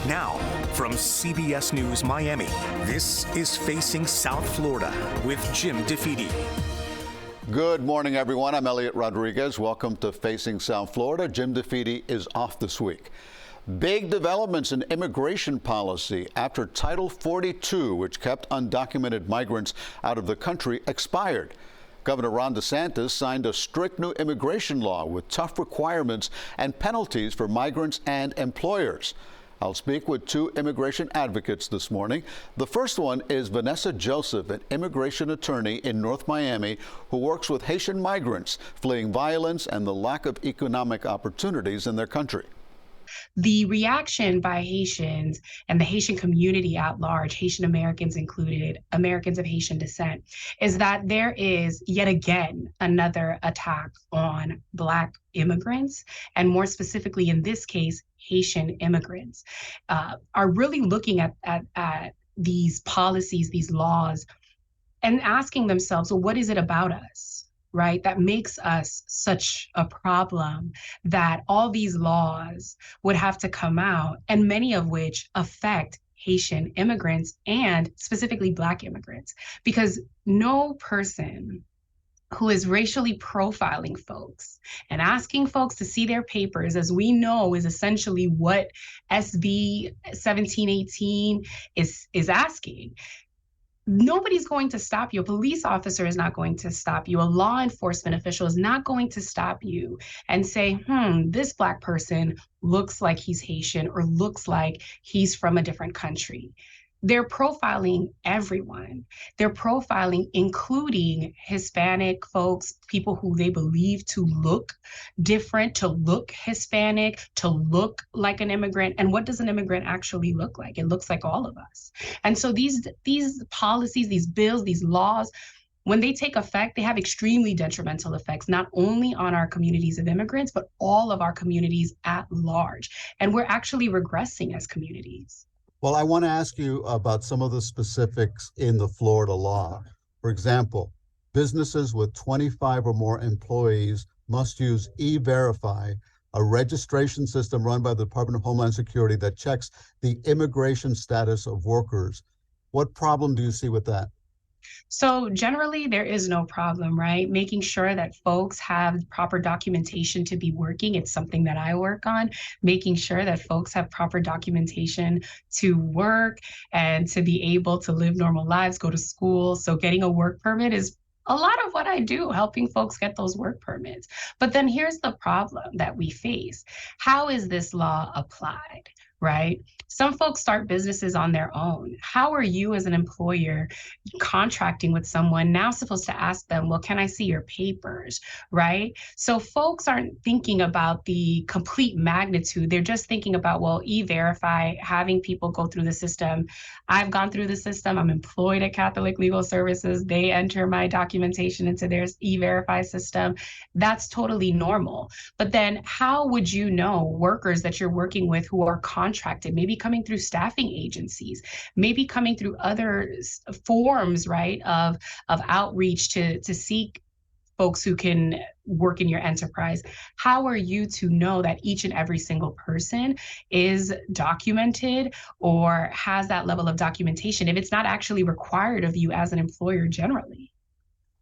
Now, from CBS News Miami, this is Facing South Florida with Jim DeFede. Good morning, everyone. I'm Elliot Rodriguez. Welcome to Facing South Florida. Jim DeFede is off this week. Big developments in immigration policy after Title 42, which kept undocumented migrants out of the country, expired. Governor Ron DeSantis signed a strict new immigration law with tough requirements and penalties for migrants and employers. I'll speak with two immigration advocates this morning. The first one is Vanessa Joseph, an immigration attorney in North Miami who works with Haitian migrants fleeing violence and the lack of economic opportunities in their country. The reaction by Haitians and the Haitian community at large, Haitian Americans included, Americans of Haitian descent, is that there is yet again another attack on Black immigrants, and more specifically in this case, Haitian immigrants, are really looking at these policies, these laws, and asking themselves, well, what is it about us? Right, that makes us such a problem that all these laws would have to come out, and many of which affect Haitian immigrants and specifically Black immigrants, because no person who is racially profiling folks and asking folks to see their papers, as we know is essentially what SB 1718 is asking. Nobody's going to stop you. A police officer is not going to stop you. A law enforcement official is not going to stop you and say, this Black person looks like he's Haitian or looks like he's from a different country. They're profiling everyone. They're profiling, including Hispanic folks, people who they believe to look different, to look Hispanic, to look like an immigrant. And what does an immigrant actually look like? It looks like all of us. And so these policies, these bills, these laws, when they take effect, they have extremely detrimental effects, not only on our communities of immigrants, but all of our communities at large. And we're actually regressing as communities. Well, I want to ask you about some of the specifics in the Florida law. For example, businesses with 25 or more employees must use E-Verify, a registration system run by the Department of Homeland Security that checks the immigration status of workers. What problem do you see with that? So generally, there is no problem, right? Making sure that folks have proper documentation to be working. It's something that I work on, making sure that folks have proper documentation to work and to be able to live normal lives, go to school. So getting a work permit is a lot of what I do, helping folks get those work permits. But then here's the problem that we face. How is this law applied? Right? Some folks start businesses on their own. How are you as an employer contracting with someone now supposed to ask them, well, can I see your papers, right? So folks aren't thinking about the complete magnitude. They're just thinking about, well, E-Verify, having people go through the system. I've gone through the system. I'm employed at Catholic Legal Services. They enter my documentation into their E-Verify system. That's totally normal. But then how would you know workers that you're working with who are contracted, maybe coming through staffing agencies, maybe coming through other forms, right, of outreach to seek folks who can work in your enterprise? How are you to know that each and every single person is documented or has that level of documentation if it's not actually required of you as an employer generally?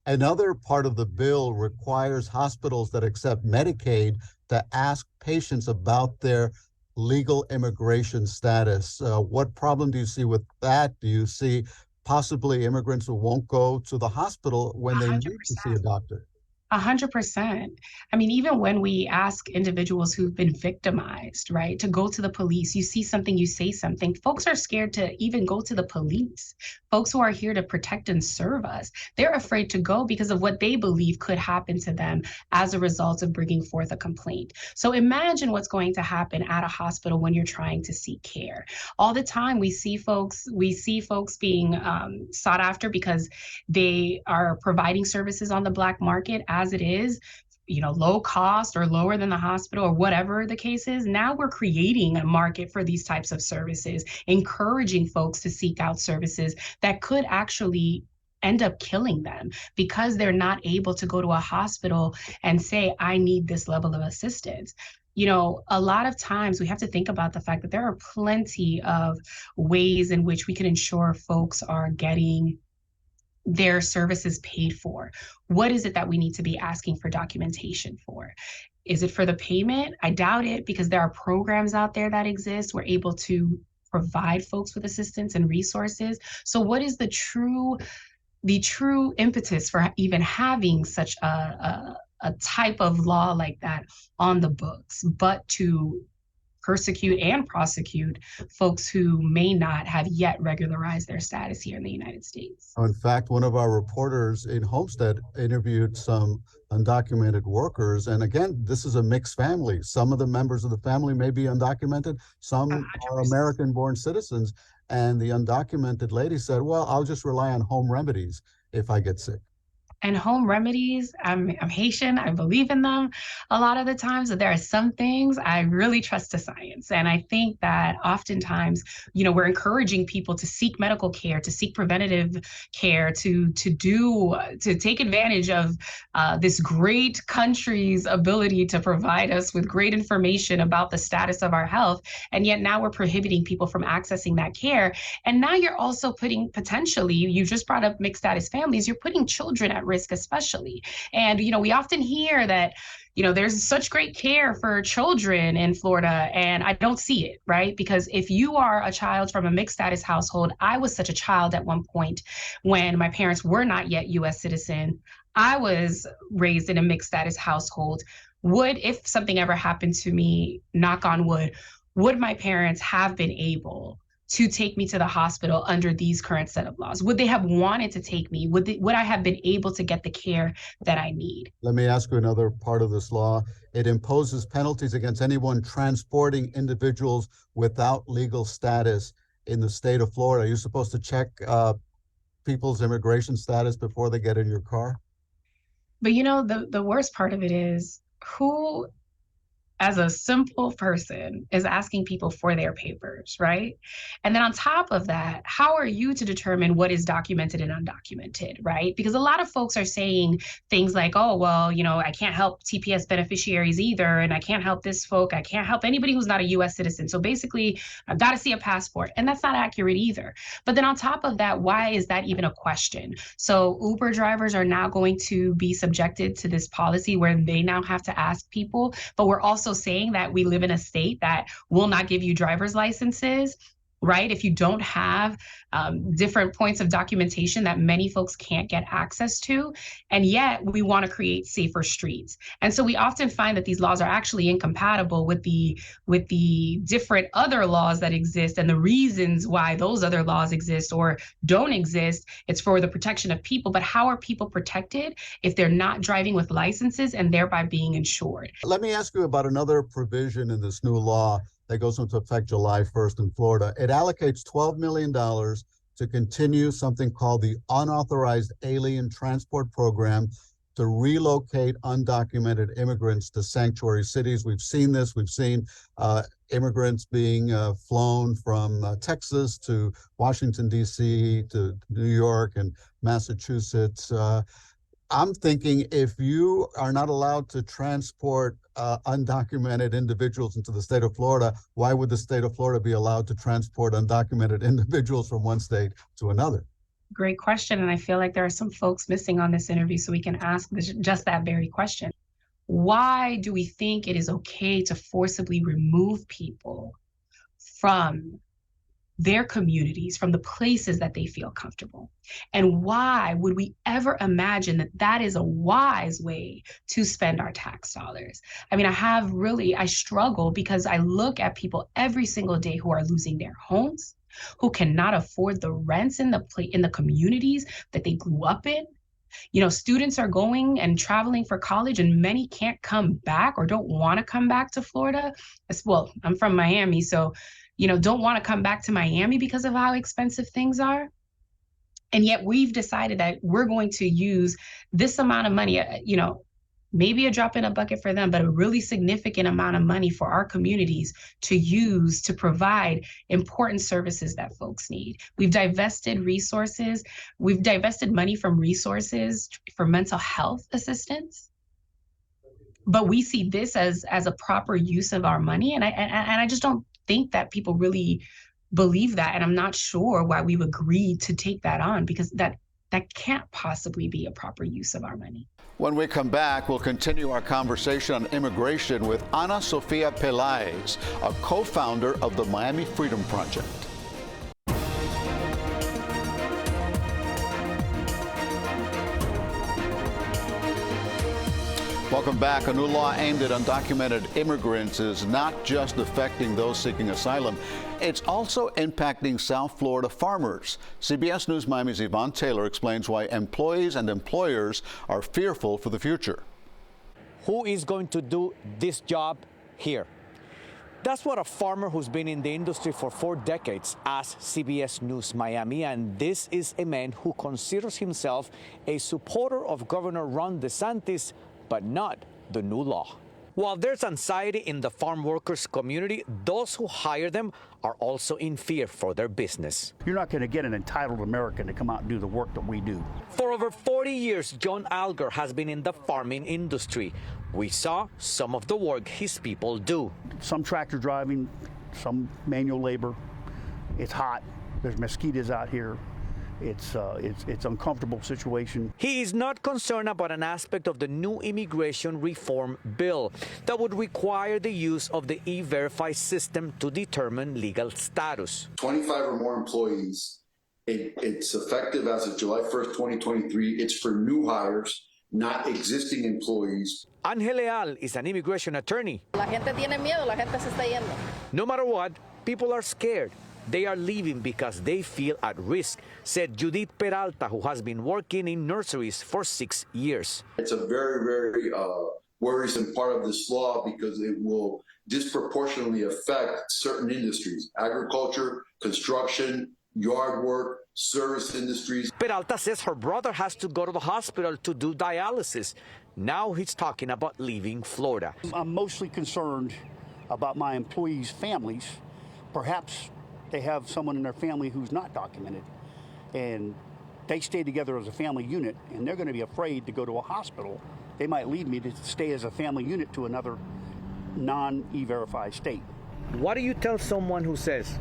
Another part of the bill requires hospitals that accept Medicaid to ask patients about their legal immigration status. What problem do you see with that? Do you see possibly immigrants who won't go to the hospital when they 100%. need to see a doctor? 100%. I mean, even when we ask individuals who've been victimized, right, to go to the police, you see something, you say something, folks are scared to even go to the police. Folks who are here to protect and serve us, they're afraid to go because of what they believe could happen to them as a result of bringing forth a complaint. So imagine what's going to happen at a hospital when you're trying to seek care. All the time we see folks being sought after because they are providing services on the Black market as it is, low cost or lower than the hospital or whatever the case is. Now we're creating a market for these types of services, encouraging folks to seek out services that could actually end up killing them because they're not able to go to a hospital and say, I need this level of assistance. a lot of times we have to think about the fact that there are plenty of ways in which we can ensure folks are getting their services paid for. What is it that we need to be asking for documentation for? Is it for the payment? I doubt it, because there are programs out there that exist. We're able to provide folks with assistance and resources. So what is the true impetus for even having such a type of law like that on the books, but to persecute and prosecute folks who may not have yet regularized their status here in the United States? In fact, one of our reporters in Homestead interviewed some undocumented workers. And again, this is a mixed family. Some of the members of the family may be undocumented, some 100%. are American-born citizens. And the undocumented lady said, well, I'll just rely on home remedies if I get sick. And home remedies, I'm Haitian, I believe in them a lot of the times, but there are some things I really trust to science. And I think that oftentimes, we're encouraging people to seek medical care, to seek preventative care, to take advantage of this great country's ability to provide us with great information about the status of our health. And yet now we're prohibiting people from accessing that care. And now you're also putting, potentially, you just brought up mixed status families, you're putting children at risk especially. And, we often hear that, there's such great care for children in Florida, and I don't see it, right? Because if you are a child from a mixed status household, I was such a child at one point when my parents were not yet U.S. citizen. I was raised in a mixed status household. If something ever happened to me, knock on wood, would my parents have been able to take me to the hospital under these current set of laws? Would they have wanted to take me? Would I have been able to get the care that I need? Let me ask you another part of this law. It imposes penalties against anyone transporting individuals without legal status in the state of Florida. Are you supposed to check people's immigration status before they get in your car? But the worst part of it is, who as a simple person is asking people for their papers, right? And then on top of that, how are you to determine what is documented and undocumented, right? Because a lot of folks are saying things like, oh, well, I can't help TPS beneficiaries either, and I can't help this folk, I can't help anybody who's not a US citizen. So basically, I've got to see a passport. And that's not accurate either. But then on top of that, why is that even a question? So Uber drivers are now going to be subjected to this policy where they now have to ask people, but we're also saying that we live in a state that will not give you driver's licenses, right? If you don't have different points of documentation that many folks can't get access to. And yet we want to create safer streets. And so we often find that these laws are actually incompatible with the different other laws that exist and the reasons why those other laws exist or don't exist. It's for the protection of people. But how are people protected if they're not driving with licenses and thereby being insured? Let me ask you about another provision in this new law that goes into effect July 1st in Florida. It allocates $12 million to continue something called the Unauthorized Alien Transport Program to relocate undocumented immigrants to sanctuary cities. We've seen this. We've seen immigrants being flown from Texas to Washington, D.C., to New York and Massachusetts. I'm thinking, if you are not allowed to transport undocumented individuals into the state of Florida, why would the state of Florida be allowed to transport undocumented individuals from one state to another? Great question. And I feel like there are some folks missing on this interview, so we can ask just that very question. Why do we think it is okay to forcibly remove people from their communities, from the places that they feel comfortable? And why would we ever imagine that that is a wise way to spend our tax dollars? I mean, I struggle because I look at people every single day who are losing their homes, who cannot afford the rents in the communities that they grew up in. Students are going and traveling for college, and many can't come back or don't want to come back to Florida. Well, I'm from Miami, so don't want to come back to Miami because of how expensive things are. And yet we've decided that we're going to use this amount of money, maybe a drop in a bucket for them, but a really significant amount of money for our communities to use to provide important services that folks need. We've divested resources. We've divested money from resources for mental health assistance. But we see this as a proper use of our money. And I just don't think that people really believe that. And I'm not sure why we've agreed to take that on, because that can't possibly be a proper use of our money. When we come back, we'll continue our conversation on immigration with Ana Sofia Peláez, a co-founder of the Miami Freedom Project. Welcome back. A new law aimed at undocumented immigrants is not just affecting those seeking asylum, it's also impacting South Florida farmers. CBS News Miami's Yvonne Taylor explains why employees and employers are fearful for the future. Who is going to do this job here? That's what a farmer who's been in the industry for 4 decades asked CBS News Miami, and this is a man who considers himself a supporter of Governor Ron DeSantis, but not the new law. While there's anxiety in the farm workers community, those who hire them are also in fear for their business. You're not going to get an entitled American to come out and do the work that we do. For over 40 years, John Alger has been in the farming industry. We saw some of the work his people do. Some tractor driving, some manual labor. It's hot. There's mosquitoes out here. It's uncomfortable situation. He is not concerned about an aspect of the new immigration reform bill that would require the use of the E-Verify system to determine legal status. 25 or more employees. It's effective as of July 1st, 2023. It's for new hires, not existing employees. Ángel Leal is an immigration attorney. La gente tiene miedo, la gente se está yendo. No matter what, people are scared. They are leaving because they feel at risk, said Judith Peralta, who has been working in nurseries for 6 years. It's a very, very worrisome part of this law because it will disproportionately affect certain industries: agriculture, construction, yard work, service industries. Peralta says her brother has to go to the hospital to do dialysis. Now he's talking about leaving Florida. I'm mostly concerned about my employees' families. Perhaps they have someone in their family who's not documented, and they stay together as a family unit, and they're going to be afraid to go to a hospital. They might leave me to stay as a family unit to another non-E-Verified state. What do you tell someone who says,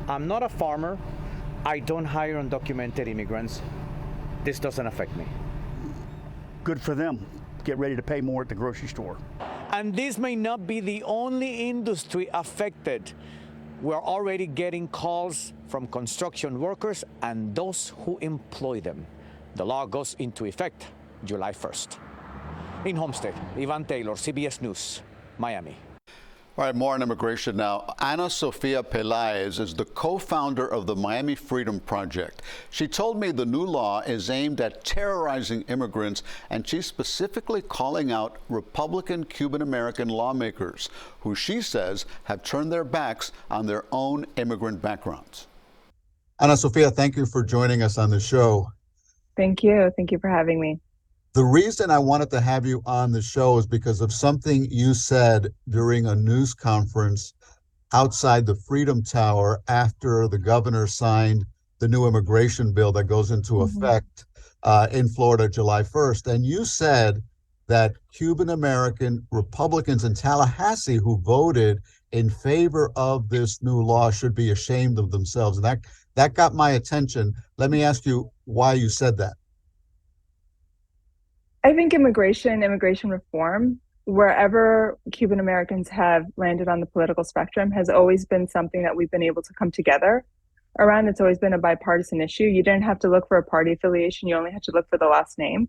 I'm not a farmer, I don't hire undocumented immigrants, this doesn't affect me? Good for them. Get ready to pay more at the grocery store. And this may not be the only industry affected. We're already getting calls from construction workers and those who employ them. The law goes into effect July 1st. In Homestead, Yvonne Taylor, CBS News, Miami. All right, more on immigration now. Ana Sofia Peláez is the co-founder of the Miami Freedom Project. She told me the new law is aimed at terrorizing immigrants, and she's specifically calling out Republican Cuban-American lawmakers, who she says have turned their backs on their own immigrant backgrounds. Ana Sofia, thank you for joining us on the show. Thank you. Thank you for having me. The reason I wanted to have you on the show is because of something you said during a news conference outside the Freedom Tower after the governor signed the new immigration bill that goes into effect in Florida July 1st. And you said that Cuban-American Republicans in Tallahassee who voted in favor of this new law should be ashamed of themselves. And that got my attention. Let me ask you why you said that. I think immigration reform, wherever Cuban Americans have landed on the political spectrum, has always been something that we've been able to come together around. It's always been a bipartisan issue. You didn't have to look for a party affiliation. You only had to look for the last name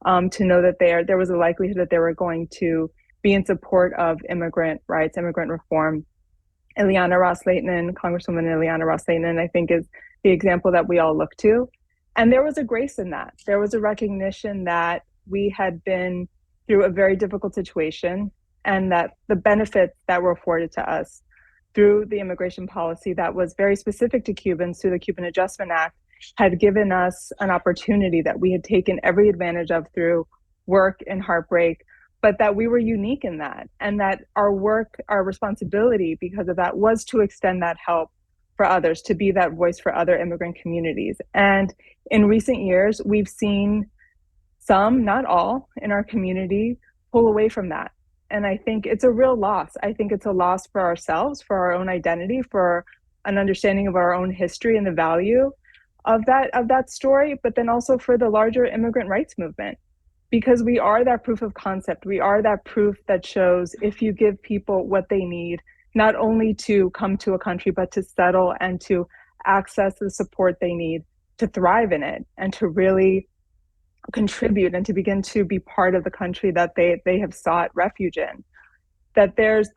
to know that there was a likelihood that they were going to be in support of immigrant rights, immigrant reform. Congresswoman Ileana Ros-Lehtinen, I think, is the example that we all look to. And there was a grace in that. There was a recognition that we had been through a very difficult situation and that the benefits that were afforded to us through the immigration policy that was very specific to Cubans through the Cuban Adjustment Act had given us an opportunity that we had taken every advantage of through work and heartbreak, but that we were unique in that, and that our work, our responsibility because of that was to extend that help for others, to be that voice for other immigrant communities. And in recent years, we've seen some, not all, in our community pull away from that And I think it's a real loss. I think it's a loss for ourselves, for our own identity, for an understanding of our own history and the value of that story, but then also for the larger immigrant rights movement. Because we are that proof of concept. We are that proof that shows if you give people what they need, not only to come to a country, but to settle and to access the support they need to thrive in it and to really contribute and to begin to be part of the country that they have sought refuge in. That there's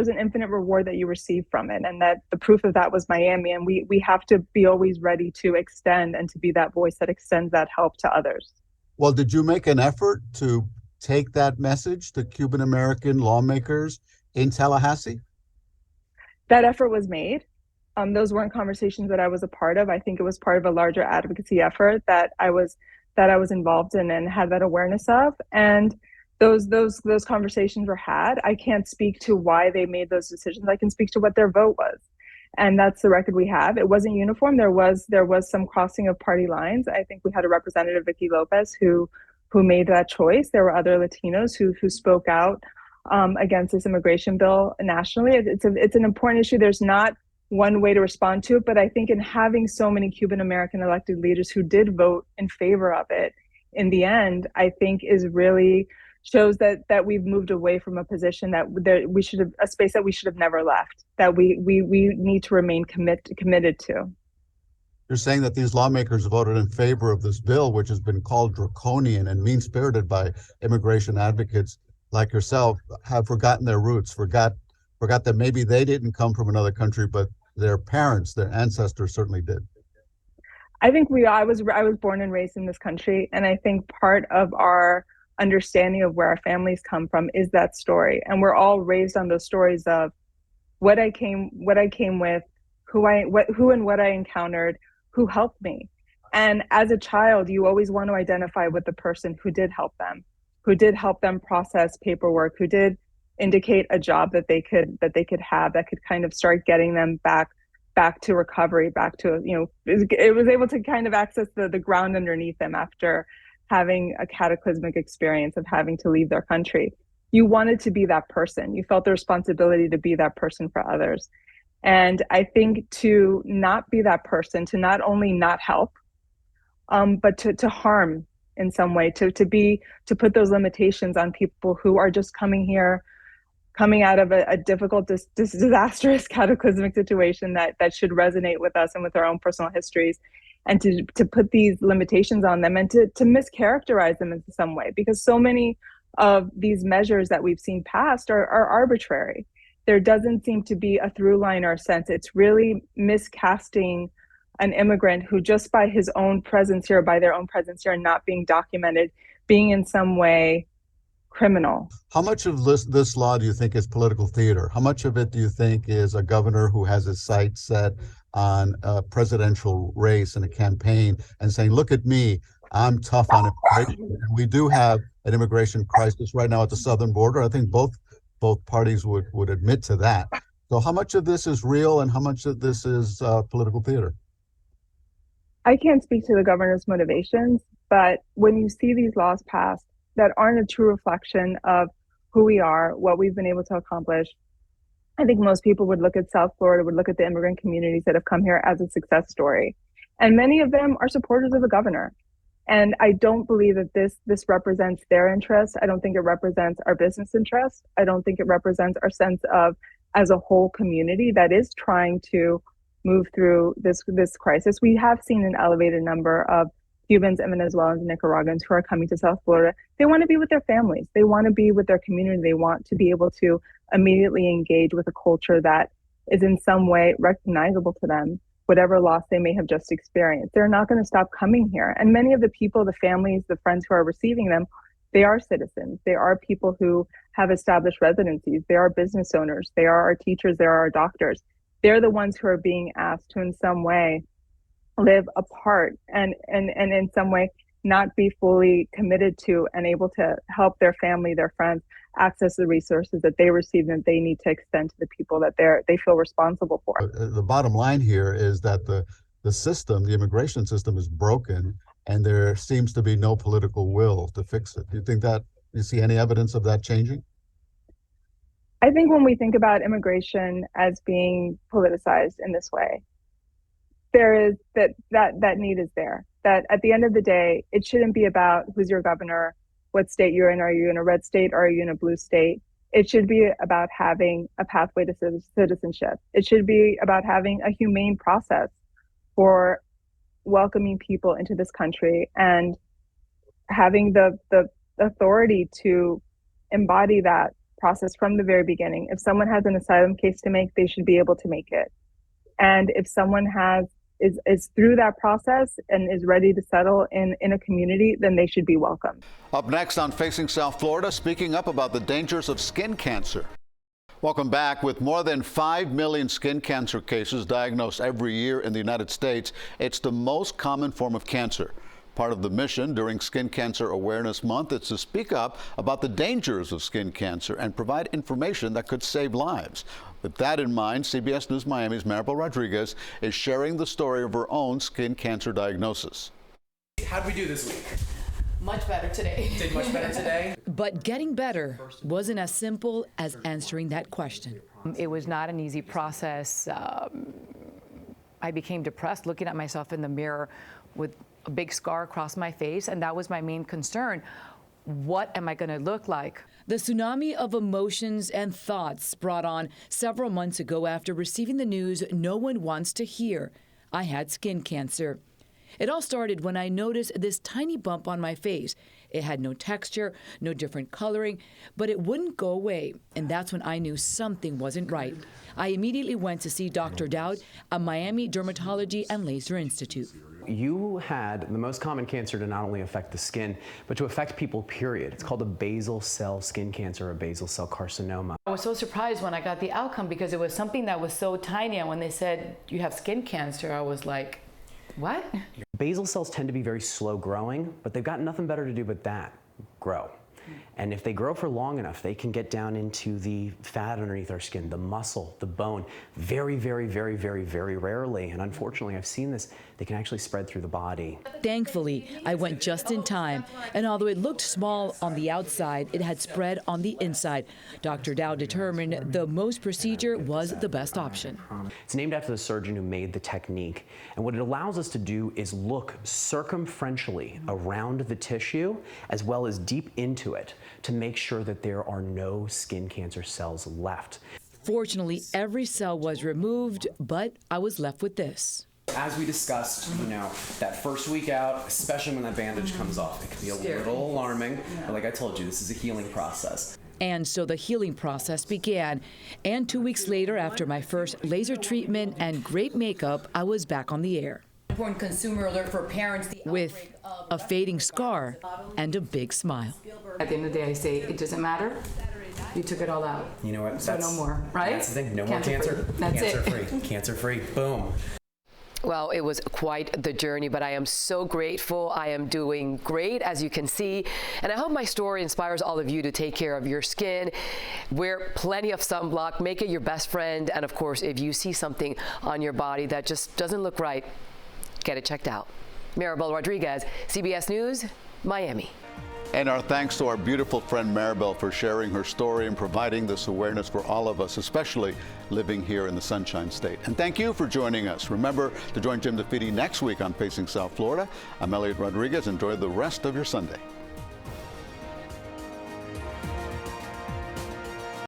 an infinite reward that you receive from it, and that the proof of that was Miami. And we have to be always ready to extend and to be that voice that extends that help to others. Well, did you make an effort to take that message to Cuban American lawmakers in Tallahassee? That effort was made. Those weren't conversations that I was a part of. I think it was part of a larger advocacy effort that I was involved in and had that awareness of. And those conversations were had. I can't speak to why they made those decisions. I can speak to what their vote was. And that's the record we have. It wasn't uniform. There was some crossing of party lines. I think we had a representative, Vicky Lopez, who made that choice. There were other Latinos who spoke out against this immigration bill nationally. It's an important issue. There's not one way to respond to it, but I think in having so many Cuban American elected leaders who did vote in favor of it in the end, I think is really shows that we've moved away from a position that we should have, a space that we should have never left, that we need to remain committed to. You're saying that these lawmakers voted in favor of this bill, which has been called draconian and mean-spirited by immigration advocates like yourself, have forgotten their roots, forgot that maybe they didn't come from another country, but their parents, their ancestors certainly did. I think I was born and raised in this country, and I think part of our understanding of where our families come from is that story. And we're all raised on those stories of what I came with, who and what I encountered, who helped me. And as a child, you always want to identify with the person who did help them process paperwork, who did indicate a job that they could have, that could kind of start getting them back to recovery, back to, it was able to kind of access the ground underneath them after having a cataclysmic experience of having to leave their country. You wanted to be that person. You felt the responsibility to be that person for others. And I think to not be that person, to not only not help, but to harm in some way, to put those limitations on people who are just coming out of a difficult, disastrous, cataclysmic situation that should resonate with us and with our own personal histories, and to put these limitations on them and to mischaracterize them in some way, because so many of these measures that we've seen passed are arbitrary. There doesn't seem to be a through line or a sense. It's really miscasting an immigrant who, just by his own presence here, by their own presence here, not being documented, being in some way criminal. How much of this law do you think is political theater? How much of it do you think is a governor who has his sights set on a presidential race and a campaign and saying, look at me, I'm tough on immigration? And we do have an immigration crisis right now at the southern border. I think both parties would admit to that. So how much of this is real and how much of this is political theater? I can't speak to the governor's motivations, but when you see these laws passed that aren't a true reflection of who we are, what we've been able to accomplish, I think most people would look at South Florida, would look at the immigrant communities that have come here as a success story. And many of them are supporters of the governor. And I don't believe that this represents their interests. I don't think it represents our business interests. I don't think it represents our sense of, as a whole community that is trying to move through this crisis. We have seen an elevated number of Cubans and Venezuelans and Nicaraguans who are coming to South Florida. They want to be with their families. They want to be with their community. They want to be able to immediately engage with a culture that is in some way recognizable to them, whatever loss they may have just experienced. They're not going to stop coming here. And many of the people, the families, the friends who are receiving them, they are citizens. They are people who have established residencies. They are business owners. They are our teachers. They are our doctors. They're the ones who are being asked to in some way live apart and in some way not be fully committed to and able to help their family, their friends access the resources that they receive and they need to extend to the people that they feel responsible for. The bottom line here is that the system, the immigration system, is broken and there seems to be no political will to fix it. Do you think that you see any evidence of that changing? I think when we think about immigration as being politicized in this way, there is that need is there. That at the end of the day, it shouldn't be about who's your governor, what state you're in. Are you in a red state or are you in a blue state? It should be about having a pathway to citizenship. It should be about having a humane process for welcoming people into this country and having the authority to embody that process from the very beginning. If someone has an asylum case to make, they should be able to make it. And if someone is through that process and is ready to settle in a community, then they should be welcome. Up next on Facing South Florida, speaking up about the dangers of skin cancer. Welcome back. With more than 5 million skin cancer cases diagnosed every year in the United States, it's the most common form of cancer. Part of the mission during Skin Cancer Awareness Month is to speak up about the dangers of skin cancer and provide information that could save lives. With that in mind, CBS News Miami's Maribel Rodriguez is sharing the story of her own skin cancer diagnosis. How'd we do this week? Much better today. Did much better today? But getting better wasn't as simple as answering that question. It was not an easy process. I became depressed looking at myself in the mirror with a big scar across my face, and that was my main concern. What am I going to look like? The tsunami of emotions and thoughts brought on several months ago after receiving the news no one wants to hear. I had skin cancer. It all started when I noticed this tiny bump on my face. It had no texture, no different coloring, but it wouldn't go away. And that's when I knew something wasn't right. I immediately went to see Dr. Dowd at Miami Dermatology and Laser Institute. You had the most common cancer to not only affect the skin, but to affect people, period. It's called a basal cell skin cancer or basal cell carcinoma. I was so surprised when I got the outcome because it was something that was so tiny, and when they said you have skin cancer, I was like, what? Basal cells tend to be very slow growing, but they've got nothing better to do but that, grow. And if they grow for long enough, they can get down into the fat underneath our skin, the muscle, the bone, very, very, very, very, very rarely. And unfortunately, I've seen this, they can actually spread through the body. Thankfully, I went just in time. And although it looked small on the outside, it had spread on the inside. Dr. Dow determined the Mohs procedure was the best option. It's named after the surgeon who made the technique. And what it allows us to do is look circumferentially around the tissue as well as deep into it to make sure that there are no skin cancer cells left. Fortunately, every cell was removed, but I was left with this. As we discussed, that first week out, especially when that bandage comes off, it can be a little alarming. But like I told you, this is a healing process. And so the healing process began. And 2 weeks later, after my first laser treatment and great makeup, I was back on the air. Important consumer alert for parents. With a fading scar and a big smile. At the end of the day, I say, it doesn't matter. You took it all out. You know what? So no more, right? That's the thing. No more cancer. That's Cancer-free. Cancer-free. Boom. Well, it was quite the journey, but I am so grateful. I am doing great, as you can see. And I hope my story inspires all of you to take care of your skin. Wear plenty of sunblock. Make it your best friend. And of course, if you see something on your body that just doesn't look right, get it checked out. Maribel Rodriguez, CBS News, Miami. And our thanks to our beautiful friend Maribel for sharing her story and providing this awareness for all of us, especially living here in the Sunshine State. And thank you for joining us. Remember to join Jim DeFede next week on Facing South Florida. I'm Elliot Rodriguez. Enjoy the rest of your Sunday.